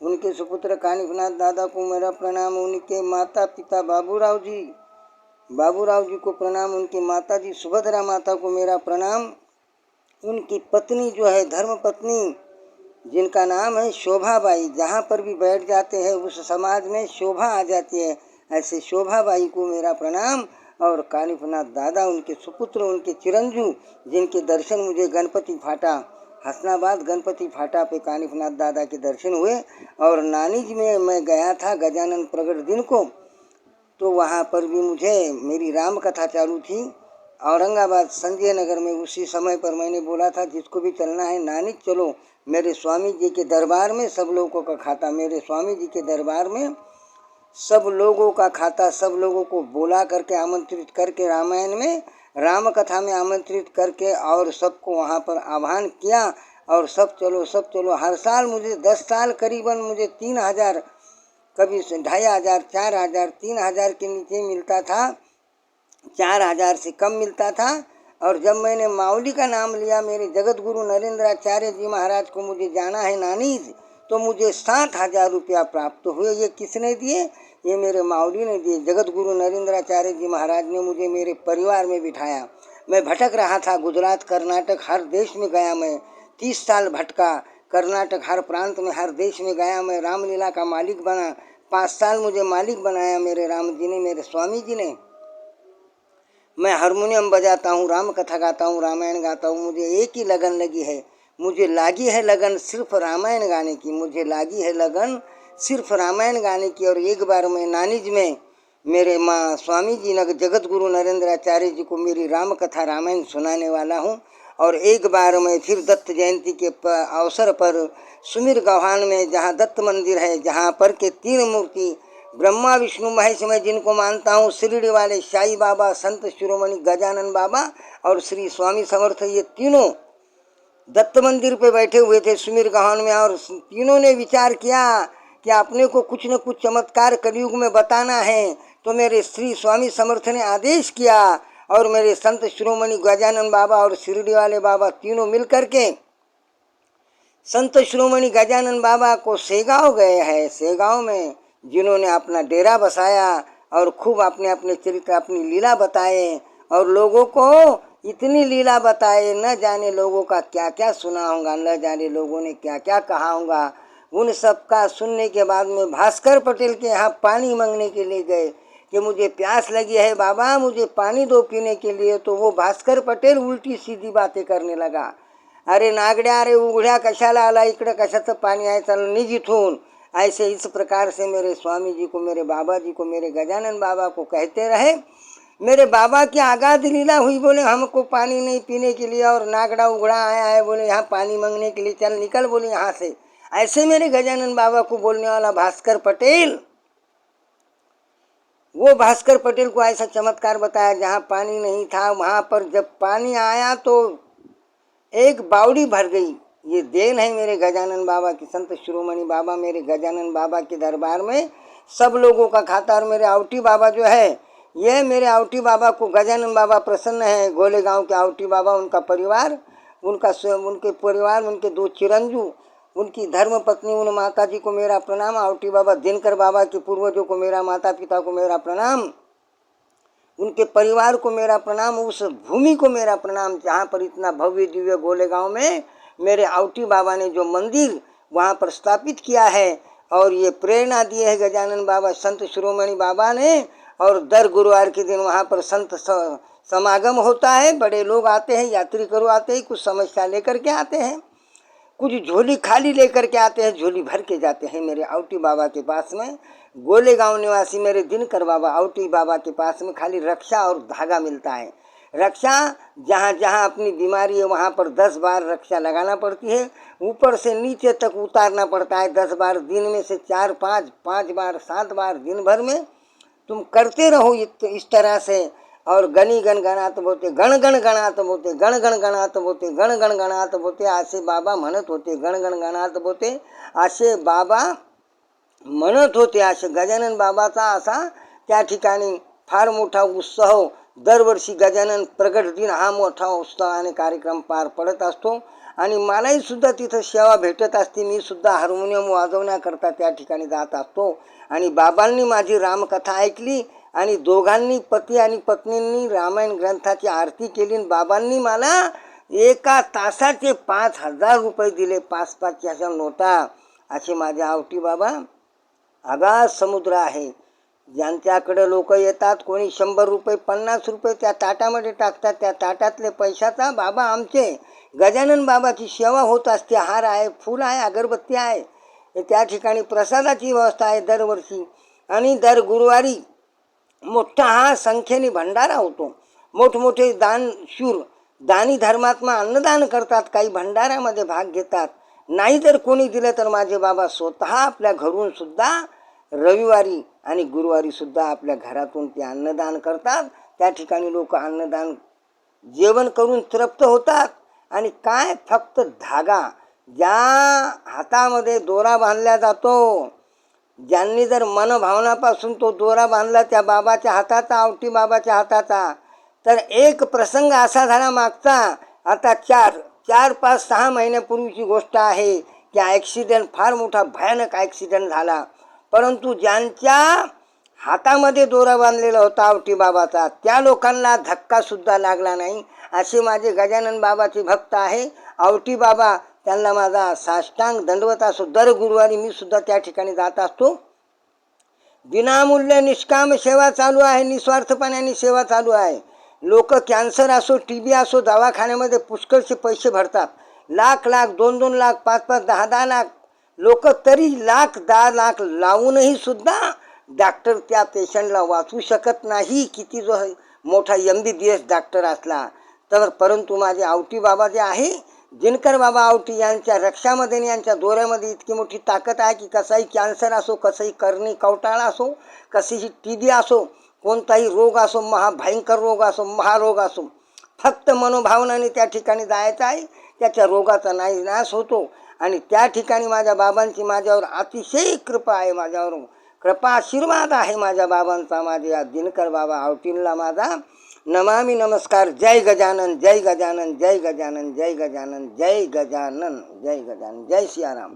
उनके सुपुत्र कानिफनाथ दादा को मेरा प्रणाम, उनके माता पिता बाबूराव जी को प्रणाम, उनकी माता जी सुभद्रा माता को मेरा प्रणाम, उनकी पत्नी जो है धर्म पत्नी जिनका नाम है शोभाबाई, जहाँ पर भी बैठ जाते हैं उस समाज में शोभा आ जाती है, ऐसे शोभाबाई को मेरा प्रणाम। और कानिफनाथ दादा उनके सुपुत्र उनके चिरंजू जिनके दर्शन मुझे गणपति फाटा हसनाबाद गणपति फाटा पे कानिफनाथ दादा के दर्शन हुए। और नानीज में मैं गया था गजानन प्रगट दिन को, तो वहाँ पर भी मुझे मेरी राम कथा चालू थी औरंगाबाद संजय नगर में। उसी समय पर मैंने बोला था जिसको भी चलना है नानी चलो मेरे स्वामी जी के दरबार में, सब लोगों का खाता मेरे स्वामी जी के दरबार में, सब लोगों का खाता, सब लोगों को बुला करके आमंत्रित करके रामायण में राम कथा में आमंत्रित करके और सबको वहाँ पर आह्वान किया। और सब चलो। हर साल मुझे 10 साल करीबन मुझे 3,000 कभी 2,500 4,000 3,000 के नीचे मिलता था, 4,000 से कम मिलता था। और जब मैंने माउली का नाम लिया मेरे जगत गुरु नरेंद्राचार्य जी महाराज को मुझे जाना है नानीज, तो मुझे 7,000 रुपया प्राप्त हुए। ये किसने दिए? ये मेरे माउली ने दिए। जगत गुरु नरेंद्राचार्य जी महाराज ने मुझे मेरे परिवार में बिठाया। मैं भटक रहा था गुजरात कर्नाटक हर देश में गया, मैं 30 साल भटका, कर्नाटक हर प्रांत में हर देश में गया। मैं रामलीला का मालिक बना, 5 साल मुझे मालिक बनाया मेरे राम जी ने, मेरे स्वामी जी ने। मैं हारमोनियम बजाता हूँ, राम कथा गाता हूँ, रामायण गाता हूँ। मुझे एक ही लगन लगी है, मुझे लागी है लगन सिर्फ रामायण गाने की, मुझे लागी है लगन सिर्फ रामायण गाने की। और एक बार मैं नानीज में मेरे माँ स्वामी जी ने जगत गुरु नरेंद्राचार्य जी को मेरी राम कथा रामायण सुनाने वाला हूँ। और एक बार मैं फिर दत्त जयंती के अवसर पर सुमिर गव्हान में जहाँ दत्त मंदिर है, जहाँ पर के 3 मूर्ति ब्रह्मा विष्णु महेश मैं जिनको मानता हूँ, शिरडी वाले साईं बाबा, संत शिरोमणि गजानन बाबा और श्री स्वामी समर्थ, ये तीनों दत्त मंदिर पे बैठे हुए थे सुमिर गव्हान में। और तीनों ने विचार किया कि अपने को कुछ न कुछ चमत्कार कलयुग में बताना है। तो मेरे श्री स्वामी समर्थ ने आदेश किया और मेरे संत शिरोमणि गजानन बाबा और शिरडी वाले बाबा तीनों मिल करके संत शिरोमणि गजानन बाबा को सेगांव गए हैं। सेगांव में जिन्होंने अपना डेरा बसाया और खूब अपने अपने चरित्र अपनी लीला बताए और लोगों को इतनी लीला बताए, न जाने लोगों का क्या क्या सुना होगा, न जाने लोगों ने क्या क्या कहा होगा। उन सब का सुनने के बाद में भास्कर पटेल के यहाँ पानी मांगने के लिए गए कि मुझे प्यास लगी है बाबा, मुझे पानी दो पीने के लिए। तो वो भास्कर पटेल उल्टी सीधी बातें करने लगा, अरे नागड्या, अरे उघड्या, कशाला आला इकडे, कशाचं पाणी आहे, चल निघ इथून। ऐसे इस प्रकार से मेरे स्वामी जी को, मेरे बाबा जी को, मेरे गजानन बाबा को कहते रहे। मेरे बाबा की आगाध लीला हुई, बोले हमको पानी नहीं पीने के लिए और नागड़ा उगड़ा आया है, बोले यहाँ पानी मांगने के लिए, चल निकल बोले यहाँ से। ऐसे मेरे गजानन बाबा को बोलने वाला भास्कर पटेल, वो भास्कर पटेल को ऐसा चमत्कार बताया जहाँ पानी नहीं था, वहाँ पर जब पानी आया तो एक बावड़ी भर गई। ये देन है मेरे गजानन बाबा की, संत शिरोमणि बाबा मेरे गजानन बाबा के दरबार में सब लोगों का खाता। और मेरे आवटी बाबा जो है, ये मेरे आवटी बाबा को गजानन बाबा प्रसन्न है। गोले गांव के आवटी बाबा, उनका परिवार, उनके परिवार, उनके 2 चिरंजू, उनकी धर्म पत्नी, उन माता जी को मेरा प्रणाम। आवटी बाबा दिनकर बाबा के पूर्वजों को, मेरा माता पिता को मेरा प्रणाम, उनके परिवार को मेरा प्रणाम, उस भूमि को मेरा प्रणाम जहाँ पर इतना भव्य दिव्य गोलेगांव में मेरे आवटी बाबा ने जो मंदिर वहाँ पर स्थापित किया है। और ये प्रेरणा दी है गजानन बाबा संत शिरोमणि बाबा ने। और दर गुरुवार के दिन वहाँ पर संत समागम होता है, बड़े लोग आते हैं, यात्री करो आते हैं, कुछ समस्या लेकर के आते हैं, कुछ झोली खाली लेकर के आते हैं, झोली भर के जाते हैं मेरे आवटी बाबा के पास में। गोलेगांव निवासी मेरे दिनकर बाबा आवटी बाबा के पास में खाली रक्षा और धागा मिलता है। रक्षा जहाँ जहाँ अपनी बीमारी है वहाँ पर 10 बार रक्षा लगाना पड़ती है, ऊपर से नीचे तक उतारना पड़ता है 10 बार, दिन में से 4 5 बार 7 बार दिन भर में तुम करते रहो इस तरह से। और गणी गण गणात बोलते, गण गण गणात बोलते, गण गण गणात बोलते, गण गण गणात बोलते, असे बाबा म्हणत होते, गण गण गणात बोलते असे बाबा म्हणत होते। असे गजानन बाबाचा असा त्या ठिकाणी फार मोठा उत्सव, दरवर्षी गजानन प्रगट दिन हा मोठा उत्सव आणि कार्यक्रम पार पडत असतो। आणि मलाही सुद्धा तिथं सेवा भेटत असते. मी सुद्धा हार्मोनियम वाजवण्याकरता त्या ठिकाणी जात असतो. आणि बाबांनी माझी रामकथा ऐकली आणि दोघांनी पती आणि पत्नींनी रामायण ग्रंथाची आरती केली. आणि बाबांनी मला एका तासाचे 5,000 रुपये दिले. 5-5 च्या नोटा. असे माझे आवटी बाबा. अगाध समुद्र आहे. ज्यांच्याकडे लोक येतात, कोणी 100 रुपये 50 रुपये त्या ताटामध्ये टाकतात. त्या ताटातले पैशाचा बाबा आमचे गजानन बाबाची सेवा होत असते. हार आहे, फूल आहे, अगरबत्ती आहे. त्या ठिकाणी प्रसादाची व्यवस्था आहे दरवर्षी. आणि दर गुरुवारी मोठा हा संख्येने भंडारा होतो. मोठमोठे दानशूर दानी धर्मात्मा अन्नदान करतात. काही भंडाऱ्यामध्ये भाग घेतात. नाही जर कोणी दिलं तर माझे बाबा स्वतः आपल्या घरून सुद्धा रविवारी आणि गुरुवारी सुद्धा आपल्या घरातून ते अन्नदान करतात. त्या ठिकाणी लोक अन्नदान जेवण करून तृप्त होतात. आणि काय फक्त धागा, ज्या हातामध्ये दोरा बांधला जातो, ज्यांनी जर मनभावनापासून तो दोरा बांधला त्या बाबाच्या हाताचा, आवटी बाबाच्या हाताचा, तर एक प्रसंग असा झाला मागचा, आता 4-5-6 महिन्यापूर्वीची गोष्ट आहे की ॲक्सिडेंट, फार मोठा भयानक ॲक्सिडेंट झाला. परंतु ज्यांच्या हातामध्ये दोरा बांधलेला होता आवटी बाबाचा, त्या लोकांना धक्कासुद्धा लागला नाही. असे माझे गजानन बाबाचे भक्त आहे आवटी बाबा. त्यांना माझा साष्टांग दंडवत असो. दर गुरुवारी मी सुद्धा त्या ठिकाणी जात असतो. विनामूल्य निष्काम सेवा चालू आहे. निस्वार्थपणाने सेवा चालू आहे. लोक कॅन्सर असो, TB असो, दवाखान्यामध्ये पुष्कळचे पैसे भरतात. लाख 2-2 लाख, 5-5, 10-10 लाख लोक, तरी 1,00,000-10 लाख लावूनही सुद्धा डॉक्टर त्या पेशंटला वाचवू शकत नाही, किती जो मोठा MBBS डॉक्टर असला तर. परंतु माझे आवटी बाबा जे आहे, दिनकर बाबा आवटी, यांच्या रक्षामध्ये आणि यांच्या दोऱ्यामध्ये इतकी मोठी ताकद आहे की कसाही कॅन्सर असो, कसाही कर्णी कवटाळा असो, कशीही TB असो, कोणताही रोग असो, महाभयंकर रोग असो, महारोग असो, फक्त मनोभावनाने त्या ठिकाणी जायचं आहे. त्याच्या रोगाचा नाश होतो. आणि त्या ठिकाणी माझ्या बाबांची माझ्यावर अतिशय कृपा आहे. माझ्यावर कृपा आशीर्वाद आहे माझ्या बाबांचा. माझ्या दिनकर बाबा आवटींना माझा नमामि नमस्कार. जय गजानन, जय गजानन, जय गजानन, जय गजानन, जय गजानन, जय गजानन, जय सियाराम.